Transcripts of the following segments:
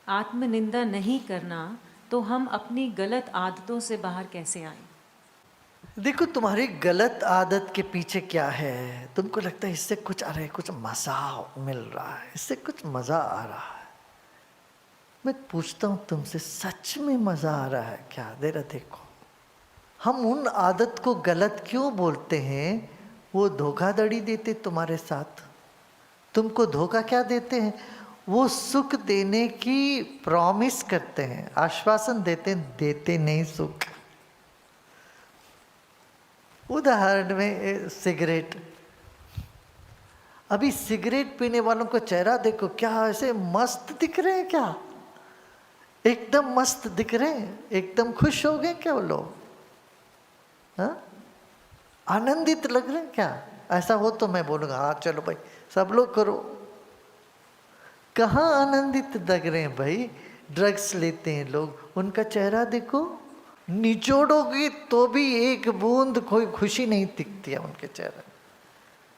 आत्मनिंदा नहीं करना तो हम अपनी गलत आदतों से बाहर कैसे आए? देखो तुम्हारी गलत आदत के पीछे क्या है। तुमको लगता है इससे कुछ आ रहा है, कुछ मजा मिल रहा है, इससे कुछ मजा आ रहा है। मैं पूछता हूं तुमसे, सच में मजा आ रहा है क्या? जरा देखो, हम उन आदत को गलत क्यों बोलते हैं? वो धोखाधड़ी देते तुम्हारे साथ। तुमको धोखा क्या देते हैं? वो सुख देने की प्रॉमिस करते हैं, आश्वासन देते हैं, देते नहीं सुख। उदाहरण में सिगरेट। अभी सिगरेट पीने वालों को चेहरा देखो, क्या ऐसे मस्त दिख रहे हैं क्या? एकदम मस्त दिख रहे हैं, एकदम खुश हो गए क्या वो लोग? हाँ, आनंदित लग रहे हैं क्या? ऐसा हो तो मैं बोलूँगा हाँ चलो भाई सब लोग करो। कहाँ आनंदित लग रहे हैं भाई? ड्रग्स लेते हैं लोग, उनका चेहरा देखो, निचोड़ोगे तो भी एक बूंद कोई खुशी नहीं दिखती है उनके चेहरे।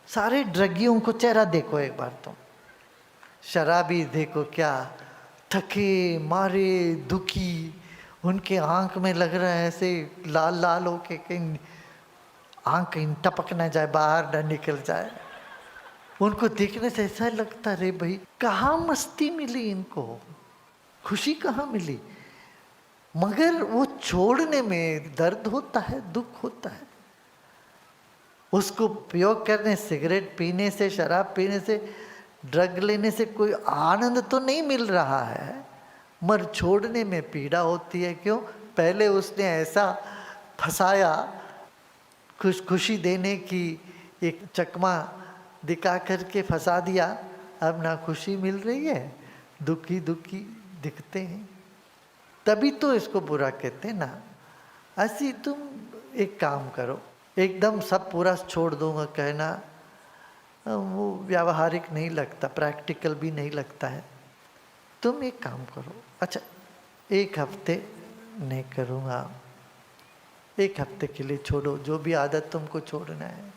सारे ड्रगियों को चेहरा देखो एक बार तुम। शराबी देखो, क्या थके मारे दुखी, उनके आंख में लग रहा है ऐसे लाल लाल होके कहीं आंख कहीं टपक ना जाए, बाहर ना निकल जाए। उनको देखने से ऐसा लगता रे भाई कहाँ मस्ती मिली इनको, खुशी कहाँ मिली? मगर वो छोड़ने में दर्द होता है, दुख होता है। उसको उपयोग करने, सिगरेट पीने से, शराब पीने से, ड्रग लेने से कोई आनंद तो नहीं मिल रहा है, मगर छोड़ने में पीड़ा होती है। क्यों? पहले उसने ऐसा फंसाया, खुशी देने की एक चकमा दिखा करके फंसा दिया, अब ना खुशी मिल रही है, दुखी दुखी दिखते हैं। तभी तो इसको बुरा कहते हैं ना। ऐसी तुम एक काम करो, एकदम सब पूरा छोड़ दूंगा कहना वो व्यावहारिक नहीं लगता, प्रैक्टिकल भी नहीं लगता है। तुम एक काम करो, अच्छा एक हफ्ते नहीं करूँगा, एक हफ्ते के लिए छोड़ो जो भी आदत तुमको छोड़ना है,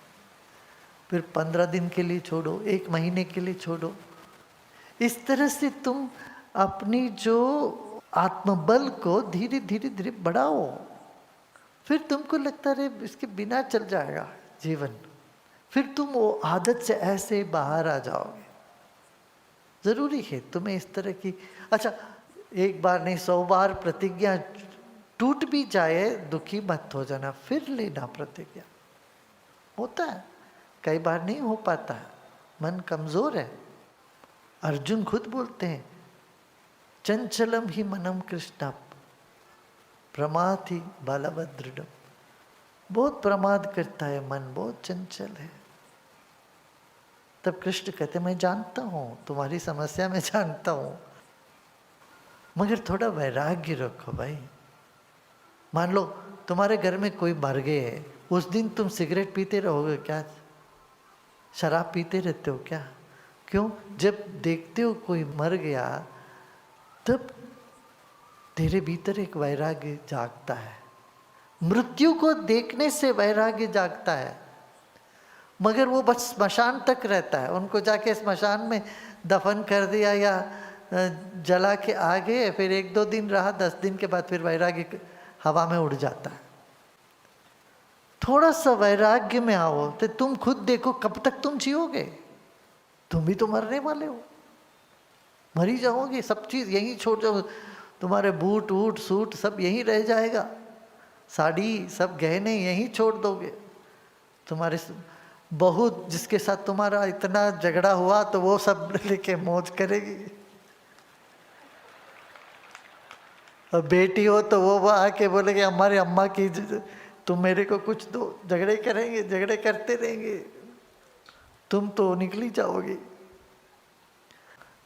फिर 15 दिन के लिए छोड़ो, एक महीने के लिए छोड़ो। इस तरह से तुम अपनी जो आत्मबल को धीरे धीरे धीरे बढ़ाओ। फिर तुमको लगता रहे इसके बिना चल जाएगा जीवन, फिर तुम वो आदत से ऐसे बाहर आ जाओगे। जरूरी है तुम्हें इस तरह की, अच्छा एक बार नहीं 100 बार प्रतिज्ञा टूट भी जाए, दुखी मत हो जाना, फिर लेना प्रतिज्ञा। होता है, कई बार नहीं हो पाता है, मन कमजोर है। अर्जुन खुद बोलते हैं, चंचलम ही मनम कृष्ण प्रमाथि बालवद दृढ़। बहुत प्रमाद करता है मन, बहुत चंचल है। तब कृष्ण कहते मैं जानता हूँ तुम्हारी समस्या, मैं जानता हूँ, मगर थोड़ा वैराग्य रखो भाई। मान लो तुम्हारे घर में कोई मर गए, उस दिन तुम सिगरेट पीते रहोगे क्या? शराब पीते रहते हो क्या? क्यों? जब देखते हो कोई मर गया तब तेरे भीतर एक वैराग्य जागता है। मृत्यु को देखने से वैराग्य जागता है, मगर वो बस स्मशान तक रहता है। उनको जाके स्मशान में दफन कर दिया या जला के आ गए, फिर 1-2 दिन रहा, 10 दिन के बाद फिर वैराग्य हवा में उड़ जाता है। थोड़ा सा वैराग्य में आओ तो तुम खुद देखो कब तक तुम जियोगे। तुम भी तो मरने वाले हो, मरी जाओगे, सब चीज़ यहीं छोड़ जाओ, तुम्हारे बूट वूट सूट सब यहीं रह जाएगा, साड़ी सब गहने यहीं छोड़ दोगे। तुम्हारे बहू जिसके साथ तुम्हारा इतना झगड़ा हुआ तो वो सब लेके मौज करेगी, और बेटी हो तो वो आके बोलेगी हमारी अम्मा की तुम मेरे को कुछ दो, झगड़े करेंगे, झगड़े करते रहेंगे, तुम तो निकली जाओगी।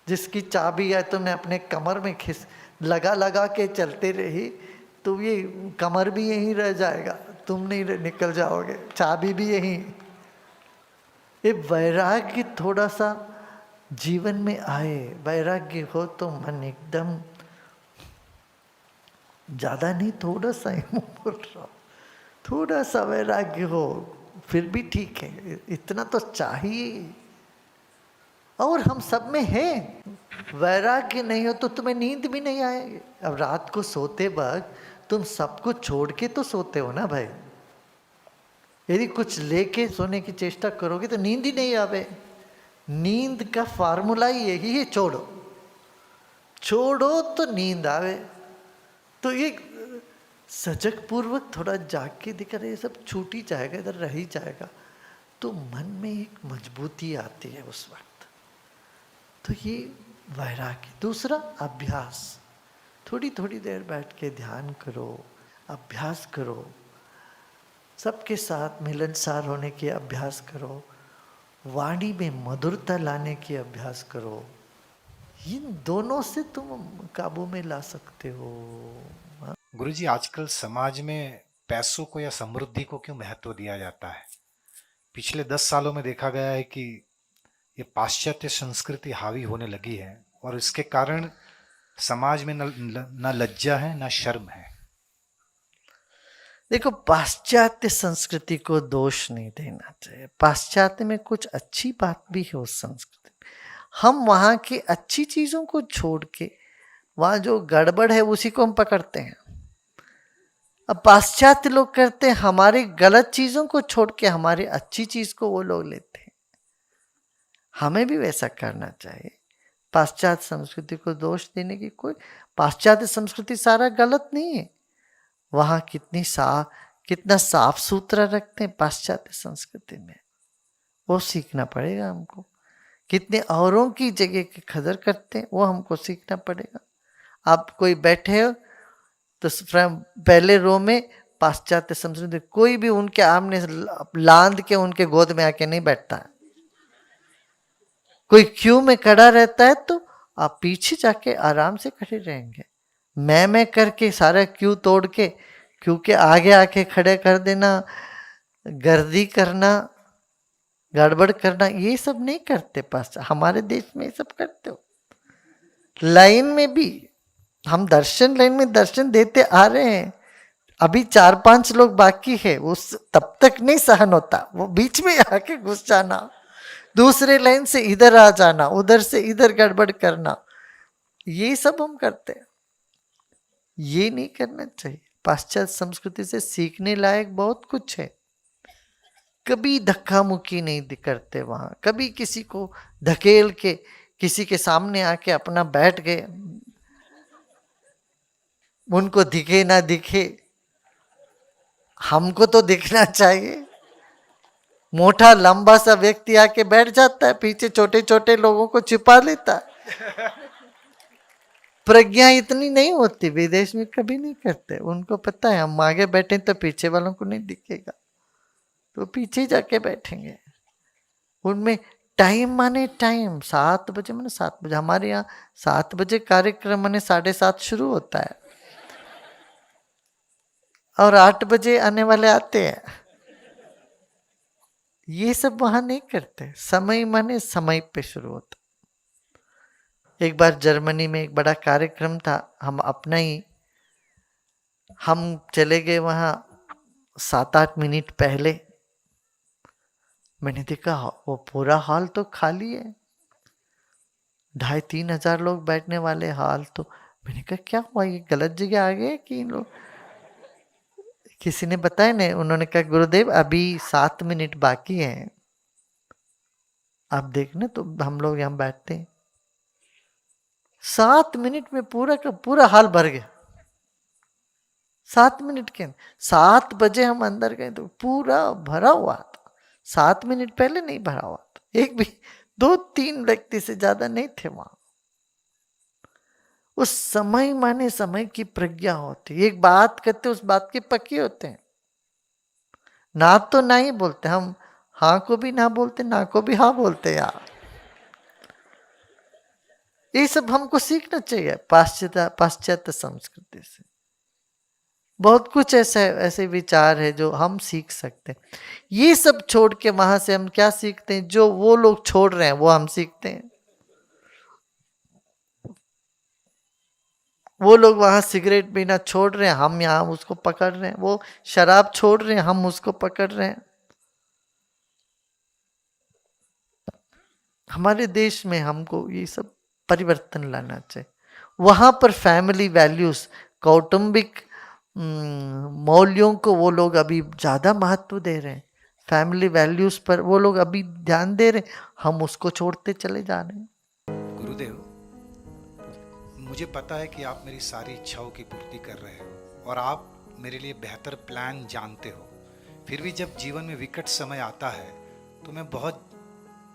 जिसकी चाबी है तुमने अपने कमर में खिस लगा लगा के चलते रही, तो ये कमर भी यहीं रह जाएगा, तुम नहीं निकल जाओगे, चाबी भी यहीं। ये वैराग्य थोड़ा सा जीवन में आए, वैराग्य हो तो मन एकदम, ज़्यादा नहीं थोड़ा सा ही बोल रहा हूँ, थोड़ा सा वैराग्य हो फिर भी ठीक है, इतना तो चाहिए। और हम सब में है। वैराग्य नहीं हो तो तुम्हें नींद भी नहीं आएगी। अब रात को सोते वक्त तुम सब कुछ छोड़ के तो सोते हो ना भाई। यदि कुछ लेके सोने की चेष्टा करोगे तो नींद ही नहीं आवे। नींद का फार्मूला ही यही है, छोड़ो छोड़ो तो नींद आवे। तो ये सजग पूर्वक थोड़ा जाग के दिखा रहे, सब छूट ही जाएगा, इधर रह ही जाएगा, तो मन में एक मजबूती आती है उस वक्त। तो ये वैराग्य। दूसरा अभ्यास, थोड़ी थोड़ी देर बैठ के ध्यान करो, अभ्यास करो, सबके साथ मिलनसार होने के अभ्यास करो, वाणी में मधुरता लाने की अभ्यास करो। इन दोनों से तुम काबू में ला सकते हो। गुरुजी, आजकल समाज में पैसों को या समृद्धि को क्यों महत्व दिया जाता है? पिछले 10 सालों में देखा गया है कि ये पाश्चात्य संस्कृति हावी होने लगी है और इसके कारण समाज में न लज्जा है न शर्म है। देखो, पाश्चात्य संस्कृति को दोष नहीं देना चाहिए। पाश्चात्य में कुछ अच्छी बात भी है उस संस्कृति में। हम वहाँ की अच्छी चीजों को छोड़ के वहाँ जो गड़बड़ है उसी को हम पकड़ते हैं। अब पाश्चात्य लोग करते हैं, हमारी गलत चीजों को छोड़ के हमारी अच्छी चीज को वो लोग लेते हैं। हमें भी वैसा करना चाहिए। पाश्चात्य संस्कृति को दोष देने की कोई, पाश्चात्य संस्कृति सारा गलत नहीं है। वहाँ कितना साफ सुथरा रखते हैं पाश्चात्य संस्कृति में, वो सीखना पड़ेगा हमको। कितने औरों की जगह की कदर करते हैं, वो हमको सीखना पड़ेगा। आप कोई बैठे हो तो पहले रो में पाश्चात्य संस्कृति, कोई भी उनके आमने लांद के उनके गोद में आके नहीं बैठता है। कोई क्यू में खड़ा रहता है तो आप पीछे जाके आराम से खड़े रहेंगे। मैं करके सारा क्यू तोड़ के क्यू के आगे आके खड़े कर देना, गर्दी करना, गड़बड़ करना, ये सब नहीं करते। पास हमारे देश में ये सब करते हो। लाइन में भी हम लाइन में दर्शन देते आ रहे हैं, अभी 4-5 लोग बाकी है, उस तब तक नहीं सहन होता, वो बीच में आके घुस जाना, दूसरे लाइन से इधर आ जाना, उधर से इधर गड़बड़ करना, ये सब हम करते हैं। ये नहीं करना चाहिए। पाश्चात्य संस्कृति से सीखने लायक बहुत कुछ है। कभी धक्का मुक्की नहीं करते वहां, कभी किसी को धकेल के किसी के सामने आके अपना बैठ गए, उनको दिखे ना दिखे, हमको तो दिखना चाहिए। मोटा लंबा सा व्यक्ति आके बैठ जाता है, पीछे छोटे छोटे लोगों को छिपा लेता है। प्रज्ञा इतनी नहीं होती, विदेश में कभी नहीं करते। उनको पता है हम आगे बैठे तो पीछे वालों को नहीं दिखेगा, तो पीछे जाके बैठेंगे। उनमें टाइम माने टाइम, 7 बजे माने 7 बजे। हमारे यहाँ 7 बजे कार्यक्रम माने 7:30 शुरू होता है और 8 बजे आने वाले आते हैं। ये सब वहां नहीं करते। समय माने समय पे शुरू होता। एक बार जर्मनी में एक बड़ा कार्यक्रम था, हम चले गए वहां 7-8 मिनट पहले। मैंने देखा वो पूरा हॉल तो खाली है, 2,500-3 हजार लोग बैठने वाले हॉल। तो मैंने कहा क्या हुआ, ये गलत जगह आ गए कि इन लोग। किसी ने बताया नहीं, उन्होंने कहा गुरुदेव अभी 7 मिनट बाकी हैं, आप देखना। तो हम लोग यहाँ बैठते हैं, 7 मिनट में पूरा का पूरा हॉल भर गया। 7 मिनट के 7 बजे हम अंदर गए तो पूरा भरा हुआ था। 7 मिनट पहले नहीं भरा हुआ था, एक भी 2-3 व्यक्ति से ज्यादा नहीं थे वहां। उस समय माने समय की प्रज्ञा होती। एक बात कहते उस बात के पक्के होते हैं। ना तो ना ही बोलते हम, हाँ को भी ना बोलते, ना को भी हाँ बोलते। यार ये सब हमको सीखना चाहिए पाश्चात्य संस्कृति से। बहुत कुछ ऐसे विचार है जो हम सीख सकते हैं। ये सब छोड़ के वहां से हम क्या सीखते हैं, जो वो लोग छोड़ रहे हैं वो हम सीखते हैं। वो लोग वहां सिगरेट पीना छोड़ रहे हैं, हम यहाँ उसको पकड़ रहे हैं। वो शराब छोड़ रहे हैं, हम उसको पकड़ रहे हैं। हमारे देश में हमको ये सब परिवर्तन लाना चाहिए। वहाँ पर फैमिली वैल्यूज, कौटुंबिक मौल्यों को वो लोग अभी ज़्यादा महत्व दे रहे हैं। फैमिली वैल्यूज पर वो लोग अभी ध्यान दे रहे हैं, हम उसको छोड़ते चले जा रहे हैं। गुरुदेव, मुझे पता है कि आप मेरी सारी इच्छाओं की पूर्ति कर रहे हो और आप मेरे लिए बेहतर प्लान जानते हो। फिर भी जब जीवन में विकट समय आता है तो मैं बहुत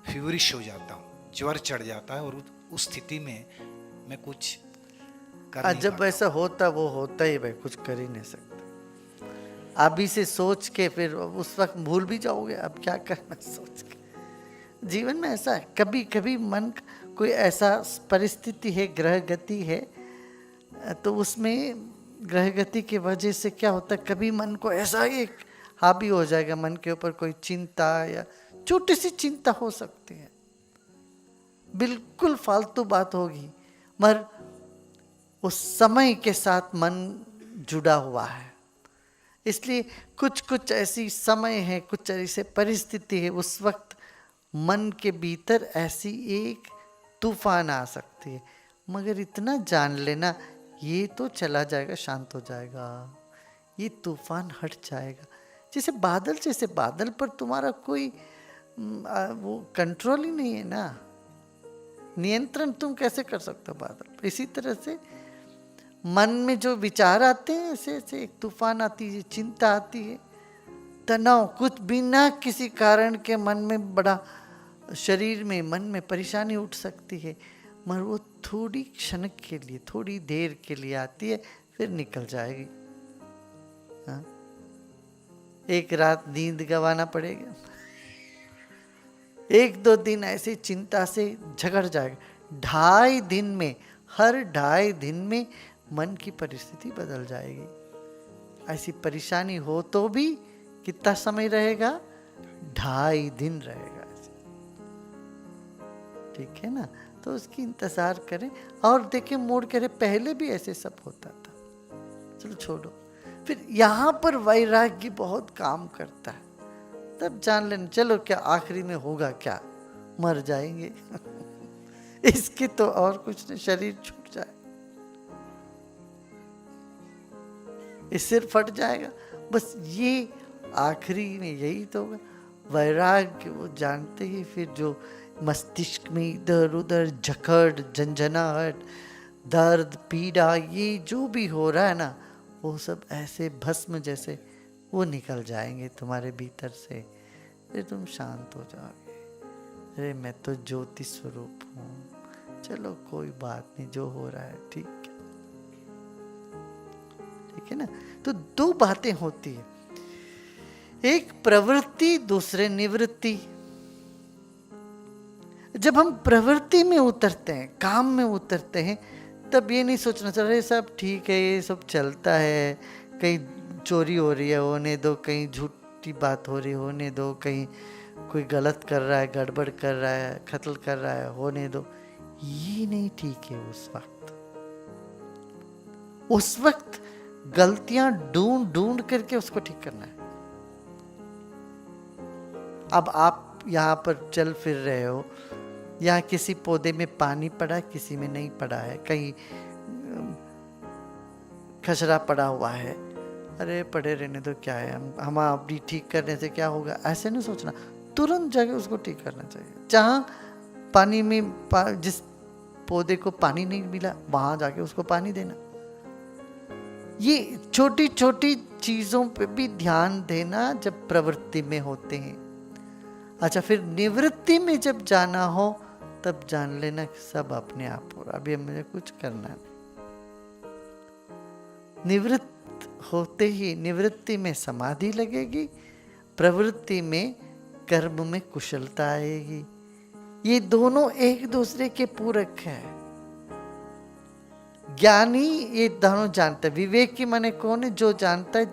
फ्यूरिश हो जाता हूँ, ज्वर चढ़ जाता है और उस स्थिति में मैं कुछ कर नहीं जब पाता ऐसा होता वो होता ही भाई, कुछ कर ही नहीं सकते। अभी से सोच के फिर उस वक्त भूल भी जाओगे अब क्या करना सोच के। जीवन में ऐसा है, कभी कभी मन कोई ऐसा परिस्थिति है, ग्रह गति है, तो उसमें ग्रह गति की वजह से क्या होता है, कभी मन को ऐसा एक हावी हो जाएगा, मन के ऊपर कोई चिंता या छोटी सी चिंता हो सकती है, बिल्कुल फालतू बात होगी, मगर उस समय के साथ मन जुड़ा हुआ है। इसलिए कुछ कुछ ऐसी समय है, कुछ ऐसे परिस्थिति है, उस वक्त मन के भीतर ऐसी एक तूफान आ सकती है, मगर इतना जान लेना ये तो चला जाएगा, शांत हो जाएगा, ये तूफान हट जाएगा। जैसे बादल पर तुम्हारा कोई वो कंट्रोल ही नहीं है ना, नियंत्रण तुम कैसे कर सकते हो बादल पर। इसी तरह से मन में जो विचार आते हैं, ऐसे ऐसे एक तूफान आती है, चिंता आती है, तनाव, कुछ बिना किसी कारण के मन में बड़ा, शरीर में, मन में परेशानी उठ सकती है, मगर वो थोड़ी क्षण के लिए, थोड़ी देर के लिए आती है, फिर निकल जाएगी। हाँ? एक रात नींद गंवाना पड़ेगा, एक दो दिन ऐसी चिंता से झगड़ जाएगा, 2.5 दिन में, हर 2.5 दिन में मन की परिस्थिति बदल जाएगी। ऐसी परेशानी हो तो भी कितना समय रहेगा, 2.5 दिन रहेगा। ठीक है ना, तो उसकी इंतजार करें और देखें, मोड़ करे पहले भी ऐसे सब होता था, चलो छोड़ो। फिर यहाँ पर वैराग्य बहुत काम करता है, तब जान लेना चलो क्या आखिरी में होगा, क्या मर जाएंगे इसके तो और कुछ नहीं, शरीर छूट जाए, इस सिर फट जाएगा, बस ये आखिरी में यही तो होगा। वैराग्य वो जानते ही फिर जो मस्तिष्क में इधर उधर जकड़, झंझनाहट, दर्द, पीड़ा, ये जो भी हो रहा है ना, वो सब ऐसे भस्म जैसे वो निकल जाएंगे तुम्हारे भीतर से, फिर तुम शांत हो जाओगे। अरे मैं तो ज्योति स्वरूप हूँ, चलो कोई बात नहीं, जो हो रहा है ठीक है, ठीक है ना। तो 2 बातें होती है, एक प्रवृत्ति, दूसरे निवृत्ति। जब हम प्रवृत्ति में उतरते हैं, काम में उतरते हैं, तब ये नहीं सोचना चाहिए सब ठीक है, ये सब चलता है, कहीं चोरी हो रही है होने दो, कहीं झूठी बात हो रही होने दो, कहीं कोई गलत कर रहा है, गड़बड़ कर रहा है, कत्ल कर रहा है, होने दो, ये नहीं ठीक है। उस वक्त गलतियां ढूंढ ढूंढ करके उसको ठीक करना है। अब आप यहाँ पर चल फिर रहे हो, यहाँ किसी पौधे में पानी पड़ा, किसी में नहीं पड़ा है, कहीं खसरा पड़ा हुआ है, अरे पड़े रहने दो, क्या है, हम अभी ठीक करने से क्या होगा, ऐसे नहीं सोचना, तुरंत जाके उसको ठीक करना चाहिए। जहाँ पानी में जिस पौधे को पानी नहीं मिला, वहां जाके उसको पानी देना। ये छोटी छोटी चीजों पे भी ध्यान देना जब प्रवृत्ति में होते हैं। अच्छा, फिर निवृत्ति में जब जाना हो तब जान लेना सब अपने आप हो रहा, अभी मुझे कुछ करना नहीं। निवृत्त होते ही निवृत्ति में समाधि लगेगी, प्रवृत्ति में कर्म में कुशलता आएगी। ये दोनों एक दूसरे के पूरक हैं। ज्ञानी ये दोनों जानता है। विवेक की माने कौन है? जो जानता है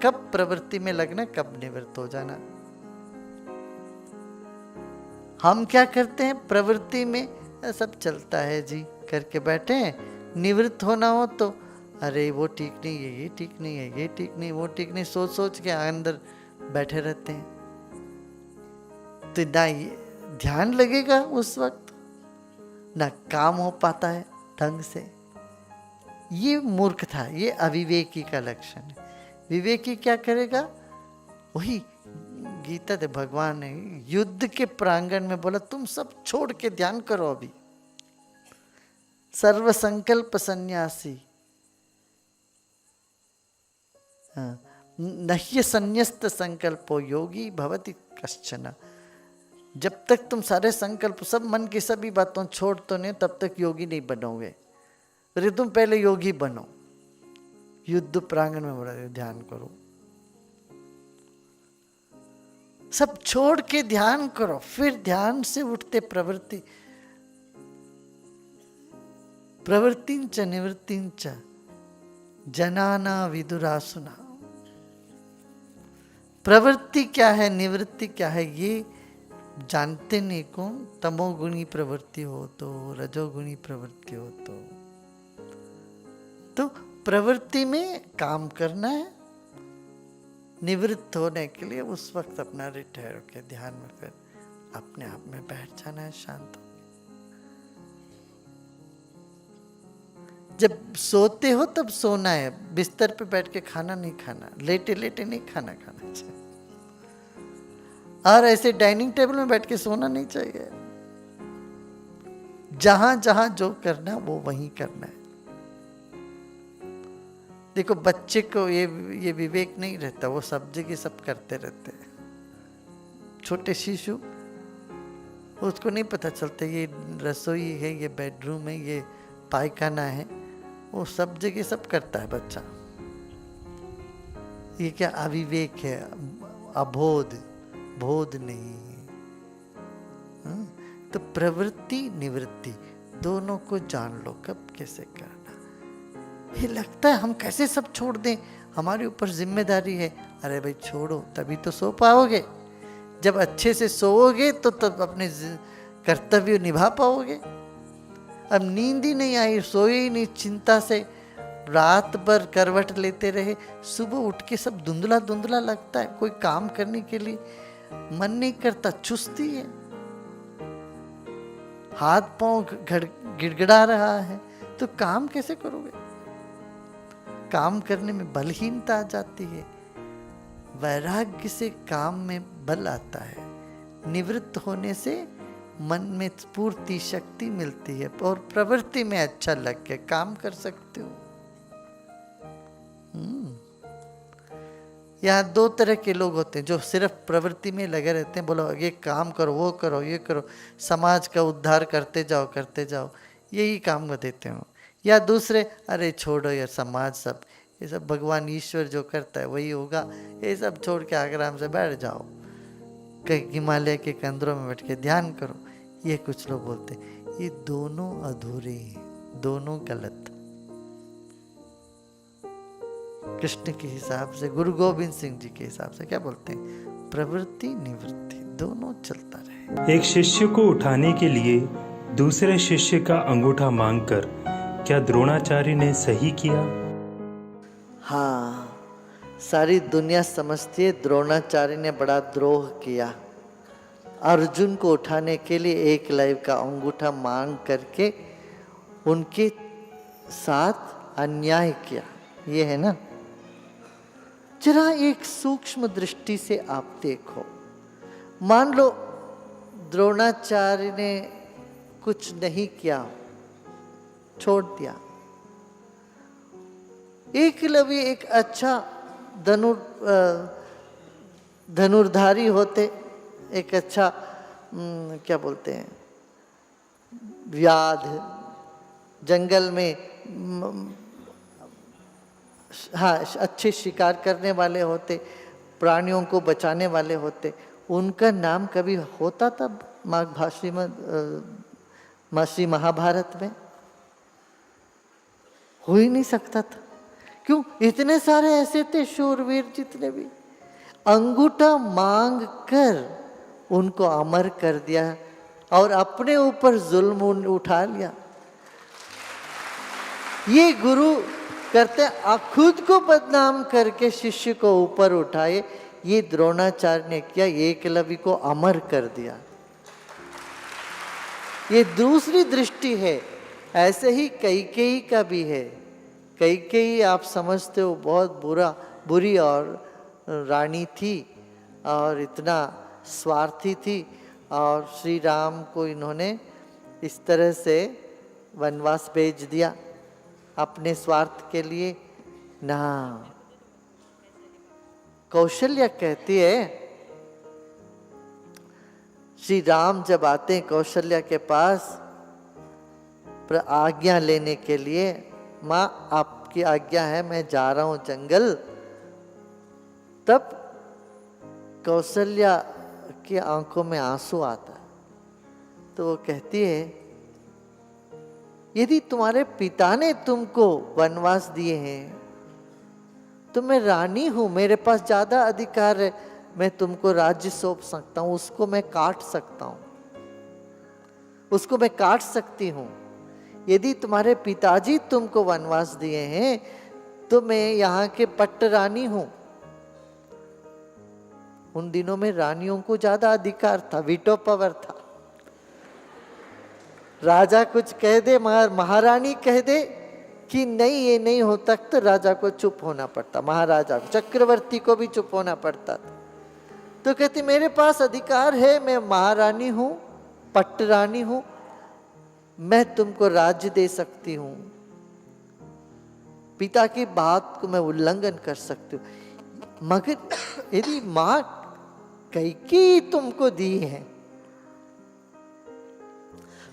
कब प्रवृत्ति में लगना, कब निवृत्त हो जाना। हम क्या करते हैं, प्रवृत्ति में सब चलता है जी करके बैठे हैं, निवृत्त होना हो तो अरे वो ठीक नहीं है, ये ठीक नहीं है, ये ठीक नहीं, वो ठीक नहीं, सोच सोच के अंदर बैठे रहते हैं। तो ध्यान लगेगा उस वक्त, ना काम हो पाता है ढंग से। ये मूर्खता, ये अविवेकी का लक्षण है। विवेकी क्या करेगा? वही गीता दे भगवान ने युद्ध के प्रांगण में बोला, तुम सब छोड़ के ध्यान करो अभी। सर्व संकल्प सन्यासी, नह्य संन्यस्त संकल्पो योगी भवति कश्चन। जब तक तुम सारे संकल्प, सब मन की सभी बातों छोड़ तो नहीं, तब तक योगी नहीं बनोगे। अरे तुम पहले योगी बनो। युद्ध प्रांगण में बोला ध्यान करो, सब छोड़ के ध्यान करो, फिर ध्यान से उठते प्रवृत्ति। प्रवृत्तिंच निवृत्तिंच जनाना विदुरासुना। प्रवृत्ति क्या है, निवृत्ति क्या है, ये जानते नहीं कौन। तमोगुणी प्रवृत्ति हो तो, रजोगुणी प्रवृत्ति हो तो प्रवृत्ति में काम करना है, निवृत्त होने के लिए उस वक्त अपना रिटायर होकर ध्यान में फिर अपने आप में बैठ जाना है, शांत हो। जब सोते हो तब सोना है, बिस्तर पे बैठ के खाना नहीं खाना, लेटे लेटे नहीं खाना खाना चाहिए, और ऐसे डाइनिंग टेबल में बैठ के सोना नहीं चाहिए। जहां जहां जो करना वो वहीं करना है। देखो बच्चे को ये विवेक नहीं रहता, वो सब जगह सब करते रहते हैं। छोटे शिशु, उसको नहीं पता चलता ये रसोई है, ये बेडरूम है, ये पायखाना है, वो सब जगह सब करता है बच्चा। ये क्या अविवेक है, अबोध, बोध नहीं है। तो प्रवृत्ति निवृत्ति दोनों को जान लो, कब कैसे करना। ये लगता है हम कैसे सब छोड़ दें, हमारे ऊपर जिम्मेदारी है। अरे भाई छोड़ो, तभी तो सो पाओगे। जब अच्छे से सोओगे तो तब अपने कर्तव्य निभा पाओगे। अब नींद ही नहीं आई, सोए ही नहीं, चिंता से रात भर करवट लेते रहे, सुबह उठ के सब धुंधला धुंधला लगता है, कोई काम करने के लिए मन नहीं करता, चुस्ती है, हाथ पांव गिड़गिड़ा रहा है, तो काम कैसे करोगे। काम करने में बलहीनता आ जाती है। वैराग्य से काम में बल आता है, निवृत्त होने से मन में स्फूर्ति शक्ति मिलती है, और प्रवृत्ति में अच्छा लग के काम कर सकते हो। यहाँ दो तरह के लोग होते हैं, जो सिर्फ प्रवृत्ति में लगे रहते हैं, बोलो ये काम करो, वो करो, ये करो, समाज का उद्धार करते जाओ, यही काम को देते हो। या दूसरे, अरे छोड़ो यार, समाज सब, ये सब भगवान ईश्वर जो करता है वही होगा, ये सब छोड़ के आराम से बैठ जाओ, कहीं हिमालय के कंदरों में बैठ के ध्यान करो। ये कुछ लोग बोलते हैं। ये दोनों अधूरे हैं, दोनों गलत। कृष्ण के हिसाब से, गुरु गोविंद सिंह जी के हिसाब से क्या बोलते हैं, प्रवृत्ति निवृत्ति दोनों चलता रहे। एक शिष्य को उठाने के लिए दूसरे शिष्य का अंगूठा मांगकर क्या द्रोणाचार्य ने सही किया? हाँ, सारी दुनिया समझती है द्रोणाचार्य ने बड़ा द्रोह किया। अर्जुन को उठाने के लिए एकलव्य का अंगूठा मांग करके उनके साथ अन्याय किया, ये है ना। जरा एक सूक्ष्म दृष्टि से आप देखो, मान लो द्रोणाचार्य ने कुछ नहीं किया, छोड़ दिया। एकलव्य एक अच्छा धनुर्धारी होते, एक अच्छा क्या बोलते हैं, व्याध, जंगल में हाँ अच्छे शिकार करने वाले होते, प्राणियों को बचाने वाले होते, उनका नाम कभी होता था मासी महाभारत में? हो ही नहीं सकता था। क्यों? इतने सारे ऐसे थे शूरवीर, जितने भी, अंगूठा मांग कर उनको अमर कर दिया और अपने ऊपर जुल्म उठा लिया। ये गुरु करते खुद को बदनाम करके शिष्य को ऊपर उठाए, ये द्रोणाचार्य ने किया, एकलव्य को अमर कर दिया। ये दूसरी दृष्टि है। ऐसे ही कैकेयी का भी है। कैकेयी आप समझते हो बहुत बुरी और रानी थी और इतना स्वार्थी थी, और श्री राम को इन्होंने इस तरह से वनवास भेज दिया अपने स्वार्थ के लिए ना। कौशल्या कहती है, श्री राम जब आते हैं कौशल्या के पास आज्ञा लेने के लिए, माँ आपकी आज्ञा है मैं जा रहा हूं जंगल, तब कौशल्या की आंखों में आंसू आता है। तो वो कहती है, यदि तुम्हारे पिता ने तुमको वनवास दिए हैं तो मैं रानी हूं, मेरे पास ज्यादा अधिकार है, मैं तुमको राज्य सौंप सकता हूं, उसको मैं काट सकता हूं, उसको मैं काट सकती हूं। यदि तुम्हारे पिताजी तुमको वनवास दिए हैं तो मैं यहाँ के पट्ट रानी हूं। उन दिनों में रानियों को ज्यादा अधिकार था, वीटो पावर था। राजा कुछ कह दे, महारानी कह दे कि नहीं ये नहीं होता, तो राजा को चुप होना पड़ता, महाराजा को, चक्रवर्ती को भी चुप होना पड़ता था। तो कहती मेरे पास अधिकार है, मैं महारानी हूं, पट्ट रानी हूं, मैं तुमको राज्य दे सकती हूं, पिता की बात को मैं उल्लंघन कर सकती हूं। मगर यदि मां कैकेयी तुमको दी है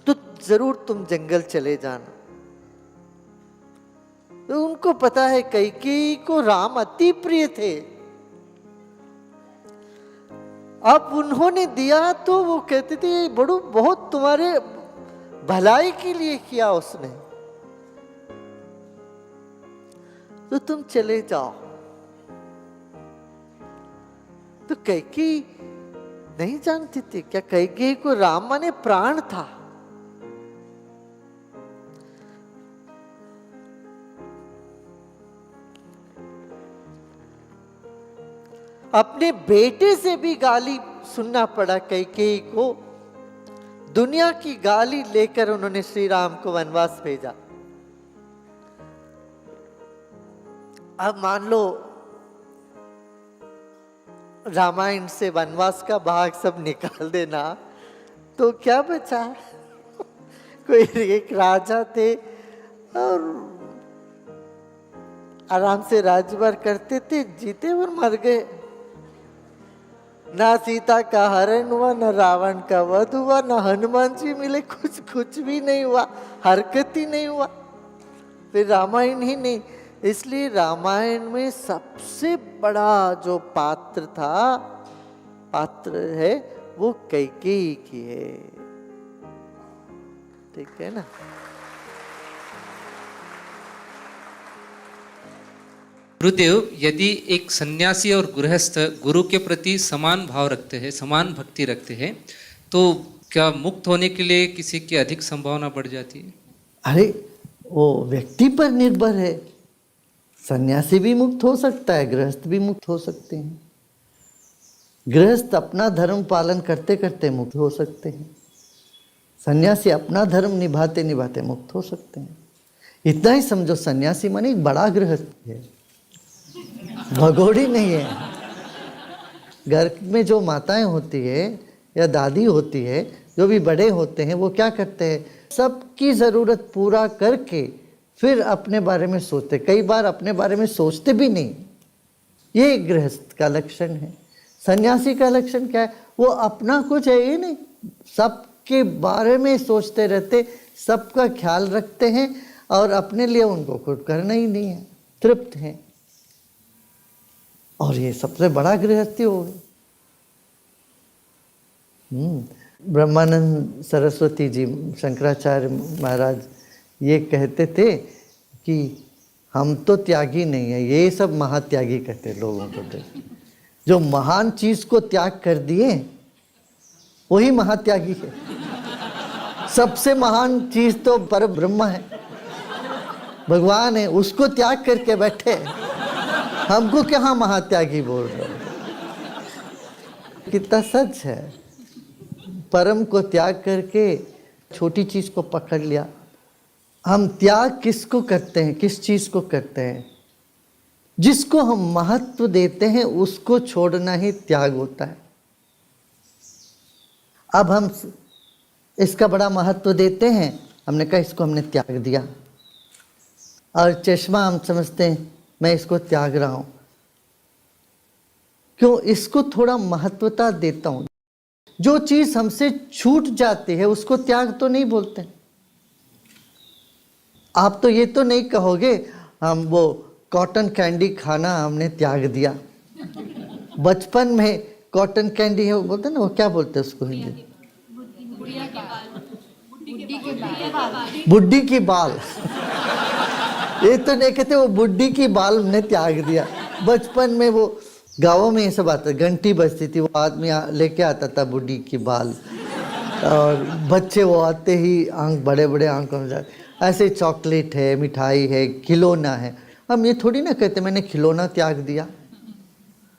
तो जरूर तुम जंगल चले जाना। तो उनको पता है कैकेयी को राम अति प्रिय थे। अब उन्होंने दिया तो वो कहते थे बड़ू बहुत तुम्हारे भलाई के लिए किया उसने, तो तुम चले जाओ। तो कैकेयी नहीं जानती थी क्या कैकेयी को राम माने प्राण था। अपने बेटे से भी गाली सुनना पड़ा कैकेयी को। दुनिया की गाली लेकर उन्होंने श्री राम को वनवास भेजा। अब मान लो रामायण से वनवास का भाग सब निकाल देना तो क्या बचा? कोई एक राजा थे और आराम से राज्यभार करते थे, जीते और मर गए। ना सीता का हरण हुआ, न रावण का वध हुआ, न हनुमान जी मिले, कुछ भी नहीं हुआ, हरकत ही नहीं हुआ, फिर रामायण ही नहीं। इसलिए रामायण में सबसे बड़ा जो पात्र है वो कैकेयी की है। ठीक है ना? गुरुदेव, यदि एक सन्यासी और गृहस्थ गुरु के प्रति समान भाव रखते हैं, समान भक्ति रखते हैं, तो क्या मुक्त होने के लिए किसी की अधिक संभावना बढ़ जाती है? अरे वो व्यक्ति पर निर्भर है। सन्यासी भी मुक्त हो सकता है, गृहस्थ भी मुक्त हो सकते हैं। गृहस्थ अपना धर्म पालन करते करते मुक्त हो सकते हैं, सन्यासी अपना धर्म निभाते निभाते मुक्त हो सकते हैं। इतना ही समझो, सन्यासी माने एक बड़ा गृहस्थ है, भगोड़ी नहीं है। घर में जो माताएं होती है या दादी होती है, जो भी बड़े होते हैं, वो क्या करते हैं, सबकी ज़रूरत पूरा करके फिर अपने बारे में सोचते। कई बार अपने बारे में सोचते भी नहीं। ये गृहस्थ का लक्षण है। सन्यासी का लक्षण क्या है? वो अपना कुछ है ये नहीं, सबके बारे में सोचते रहते, सबका ख्याल रखते हैं और अपने लिए उनको कुछ करना ही नहीं है, तृप्त हैं। और ये सबसे बड़ा गृहस्थी हो गई। ब्रह्मानंद सरस्वती जी, शंकराचार्य महाराज ये कहते थे कि हम तो त्यागी नहीं है, ये सब महात्यागी कहते लोगों को। जो महान चीज को त्याग कर दिए वही महात्यागी है। सबसे महान चीज तो पर ब्रह्म है, भगवान है, उसको त्याग करके बैठे, हमको क्या महात्यागी बोल रहे हो? कितना सच है। परम को त्याग करके छोटी चीज को पकड़ लिया। हम त्याग किसको करते हैं, किस चीज को करते हैं? जिसको हम महत्व देते हैं उसको छोड़ना ही त्याग होता है। अब हम इसका बड़ा महत्व देते हैं, हमने कहा इसको हमने त्याग दिया। और चश्मा हम समझते हैं मैं इसको त्याग रहा हूं, क्यों? इसको थोड़ा महत्वता देता हूं। जो चीज हमसे छूट जाती है उसको त्याग तो नहीं बोलते। आप तो ये तो नहीं कहोगे हम वो कॉटन कैंडी खाना हमने त्याग दिया। बचपन में कॉटन कैंडी है, वो बोलते हैं ना, वो क्या बोलते हैं उसको हिंदी? बुड्ढी की बाल। ये तो नहीं कहते वो बुड्ढी की बाल हमने त्याग दिया। बचपन में वो गाँवों में ये सब आता, घंटी बजती थी, वो आदमी लेके आता था बुड्ढी की बाल, और बच्चे वो आते ही आंख बड़े बड़े आंखों में जाते। ऐसे चॉकलेट है, मिठाई है, खिलौना है। हम ये थोड़ी ना कहते मैंने खिलौना त्याग दिया।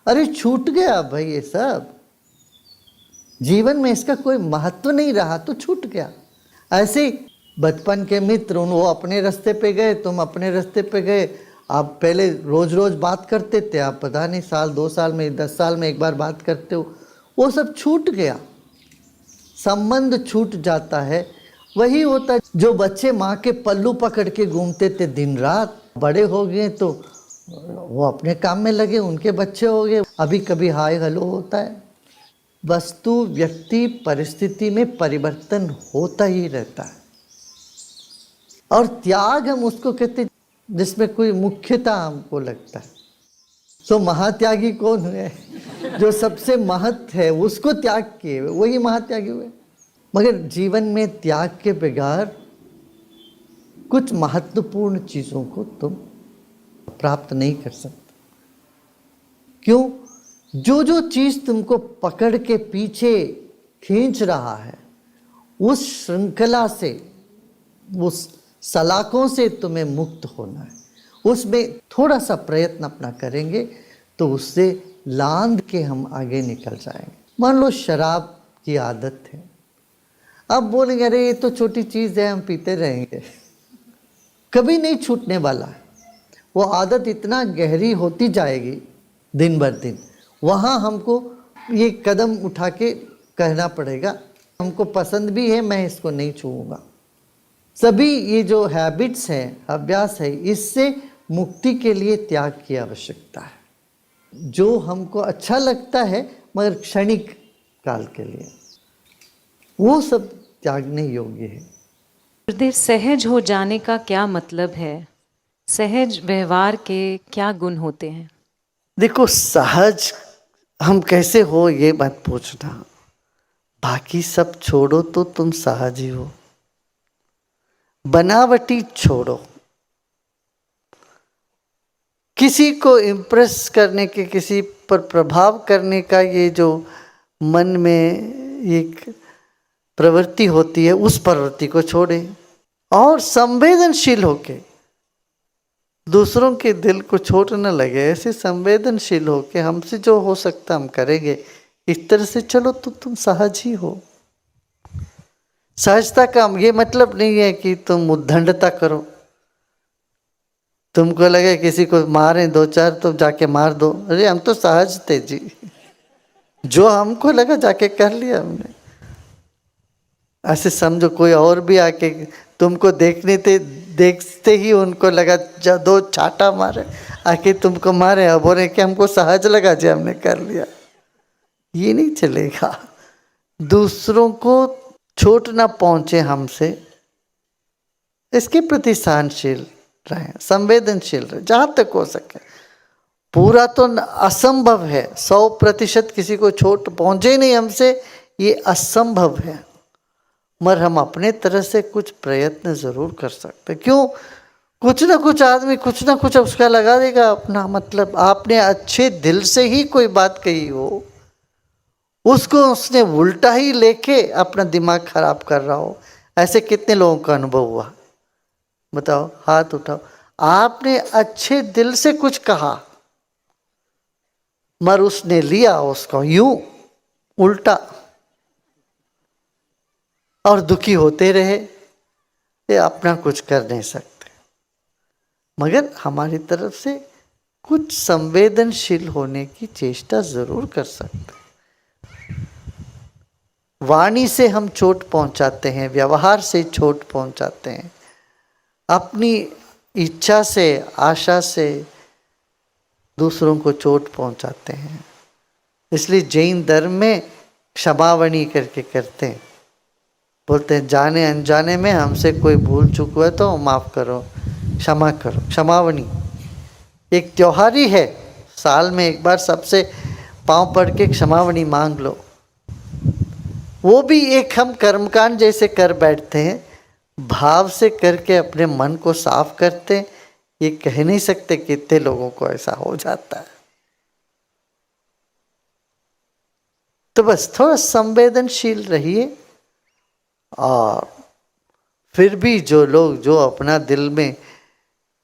अरे छूट गया भाई, ये सब जीवन में इसका कोई महत्व नहीं रहा तो छूट गया। ऐसे बचपन के मित्र वो अपने रास्ते पे गए, तुम अपने रास्ते पे गए। आप पहले रोज रोज बात करते थे, आप पता नहीं साल 2 साल में 10 साल में एक बार बात करते हो, वो सब छूट गया। संबंध छूट जाता है। वही होता है जो बच्चे माँ के पल्लू पकड़ के घूमते थे दिन रात, बड़े हो गए तो वो अपने काम में लगे, उनके बच्चे हो गए, अभी कभी हाय हेलो होता है। वस्तु व्यक्ति परिस्थिति में परिवर्तन होता ही रहता है। और त्याग हम उसको कहते जिसमें कोई मुख्यता हमको लगता है। सो महात्यागी कौन है? जो सबसे महत्व है उसको त्याग किए वही महात्यागी हुए। मगर जीवन में त्याग के बगैर कुछ महत्वपूर्ण चीज़ों को तुम प्राप्त नहीं कर सकते। क्यों? जो जो चीज़ तुमको पकड़ के पीछे खींच रहा है, उस श्रृंखला से, उस सलाखों से तुम्हें मुक्त होना है। उसमें थोड़ा सा प्रयत्न अपना करेंगे तो उससे लांद के हम आगे निकल जाएंगे। मान लो शराब की आदत है, अब बोलेंगे अरे ये तो छोटी चीज़ है, हम पीते रहेंगे, कभी नहीं छूटने वाला है। वो आदत इतना गहरी होती जाएगी दिन बर दिन। वहाँ हमको ये कदम उठा के कहना पड़ेगा हमको पसंद भी है, मैं इसको नहीं छूऊंगा। सभी ये जो हैबिट्स हैं, अभ्यास है, इससे मुक्ति के लिए त्याग की आवश्यकता है। जो हमको अच्छा लगता है मगर क्षणिक काल के लिए, वो सब त्यागने योग्य है। गुरुदेव, सहज हो जाने का क्या मतलब है? सहज व्यवहार के क्या गुण होते हैं? देखो, सहज हम कैसे हो ये मत पूछना, बाकी सब छोड़ो तो तुम सहज ही हो। बनावटी छोड़ो, किसी को इम्प्रेस करने के, किसी पर प्रभाव करने का ये जो मन में एक प्रवृत्ति होती है, उस प्रवृत्ति को छोड़े और संवेदनशील होके दूसरों के दिल को छोड़ न लगे। ऐसे संवेदनशील होके हमसे जो हो सकता हम करेंगे, इस तरह से चलो तो तुम सहज ही हो। सहजता का ये मतलब नहीं है कि तुम उद्दंडता करो। तुमको लगे किसी को मारें 2-4 तो जाके मार दो, अरे हम तो सहज थे जी, जो हमको लगा जाके कर लिया हमने। ऐसे समझो कोई और भी आके तुमको देखते ही उनको लगा 2 छाटा मारे, आके तुमको मारे, अब बोले कि हमको सहज लगा जी हमने कर लिया। ये नहीं चलेगा। दूसरों को चोट ना पहुंचे हमसे, इसके प्रति सहनशील रहें, संवेदनशील रहें जहाँ तक हो सके। पूरा तो असंभव है, 100% किसी को चोट पहुंचे नहीं हमसे, ये असंभव है। मगर हम अपने तरह से कुछ प्रयत्न जरूर कर सकते। क्यों? कुछ ना कुछ आदमी कुछ ना कुछ उसका लगा देगा अपना। मतलब आपने अच्छे दिल से ही कोई बात कही हो, उसको उसने उल्टा ही लेके अपना दिमाग खराब कर रहा हो। ऐसे कितने लोगों का अनुभव हुआ? बताओ, हाथ उठाओ। आपने अच्छे दिल से कुछ कहा मगर उसने लिया उसको यूं उल्टा। और दुखी होते रहे, ये अपना कुछ कर नहीं सकते। मगर हमारी तरफ से कुछ संवेदनशील होने की चेष्टा जरूर कर सकते हैं। वाणी से हम चोट पहुंचाते हैं, व्यवहार से चोट पहुंचाते हैं, अपनी इच्छा से, आशा से दूसरों को चोट पहुंचाते हैं। इसलिए जैन धर्म में क्षमावणी करके करते हैं, बोलते हैं जाने अनजाने में हमसे कोई भूल चूक हुआ तो माफ करो, क्षमा करो। क्षमावणी एक त्योहार ही है, साल में एक बार सबसे पांव पड़ के क्षमावणी मांग लो। वो भी एक हम कर्मकांड जैसे कर बैठते हैं, भाव से करके अपने मन को साफ करते हैं। ये कह नहीं सकते कितने लोगों को ऐसा हो जाता है। तो बस थोड़ा संवेदनशील रहिए। और फिर भी जो लोग जो अपना दिल में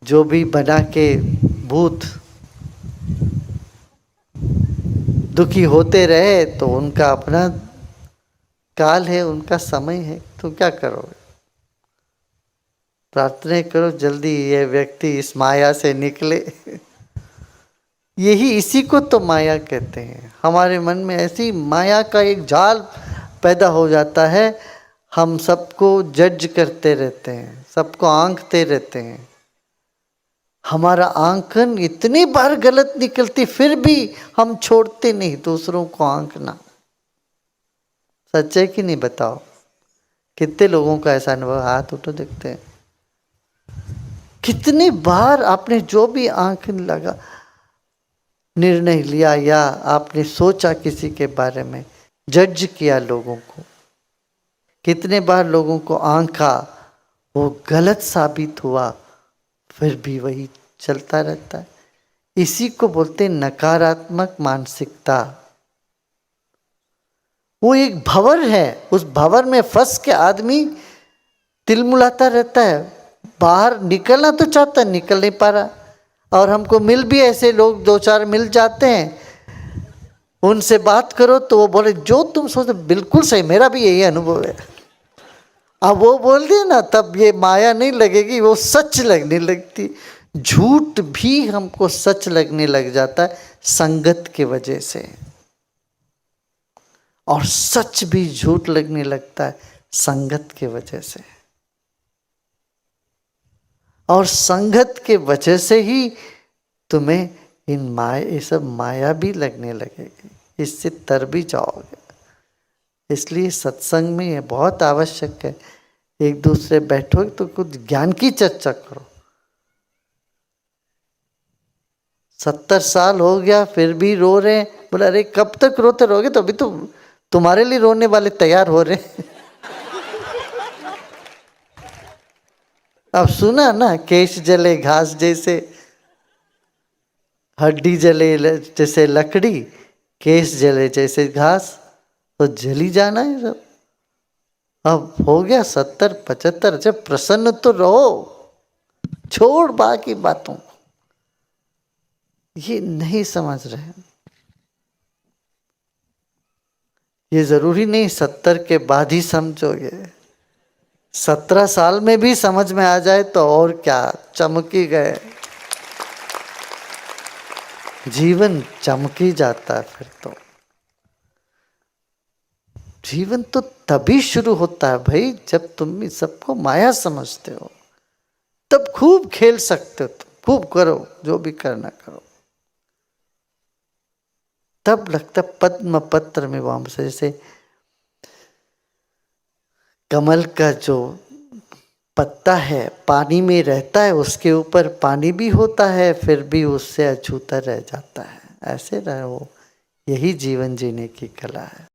जो भी बना के भूत दुखी होते रहे, तो उनका अपना काल है, उनका समय है, तो क्या करोगे? प्रार्थना करो जल्दी ये व्यक्ति इस माया से निकले। यही, इसी को तो माया कहते हैं। हमारे मन में ऐसी माया का एक जाल पैदा हो जाता है, हम सबको जज करते रहते हैं, सबको आंकते रहते हैं। हमारा आंकन इतनी बार गलत निकलती, फिर भी हम छोड़ते नहीं दूसरों को आंकना। सच है कि नहीं बताओ? कितने लोगों का ऐसा अनुभव? हाथ उठो देखते हैं। कितनी बार आपने जो भी आंकन लगा, निर्णय लिया, या आपने सोचा किसी के बारे में, जज किया लोगों को, कितने बार लोगों को आंका, वो गलत साबित हुआ, फिर भी वही चलता रहता है। इसी को बोलते हैं नकारात्मक मानसिकता। वो एक भंवर है, उस भंवर में फंस के आदमी तिलमुलाता रहता है, बाहर निकलना तो चाहता है, निकल नहीं पा रहा। और हमको मिल भी ऐसे लोग दो चार मिल जाते हैं, उनसे बात करो तो वो बोले जो तुम सोचते बिल्कुल सही, मेरा भी यही अनुभव है। अब वो बोल दिए ना, तब ये माया नहीं लगेगी, वो सच लगने लगती। झूठ भी हमको सच लगने लग जाता है संगत के वजह से, और सच भी झूठ लगने लगता है संगत के वजह से। और संगत के वजह से ही तुम्हें इन माया, ये सब माया भी लगने लगेगी, इससे तर भी जाओगे। इसलिए सत्संग में ये बहुत आवश्यक है, एक दूसरे बैठोगे तो कुछ ज्ञान की चर्चा करो। 70 साल हो गया फिर भी रो रहे हैं, बोला अरे कब तक रोते रहोगे? तो अभी तो तुम्हारे लिए रोने वाले तैयार हो रहे हैं। अब सुना ना, केश जले घास जैसे, हड्डी जले जैसे लकड़ी, केश जले जैसे घास, तो जली जाना है सब। अब हो गया 70-75, जब प्रसन्न तो रहो, छोड़ बाकी बातों। ये नहीं समझ रहे। ये जरूरी नहीं 70 के बाद ही समझोगे, 17 साल में भी समझ में आ जाए तो और क्या, चमकी गए। जीवन चमकी जाता है फिर तो। जीवन तो तभी शुरू होता है भाई, जब तुम सबको माया समझते हो, तब खूब खेल सकते हो, तुम खूब करो, जो भी करना करो। तब लगता पद्म पत्र में वाम से, जैसे कमल का जो पत्ता है पानी में रहता है, उसके ऊपर पानी भी होता है, फिर भी उससे अछूता रह जाता है। ऐसे रहो, यही जीवन जीने की कला है।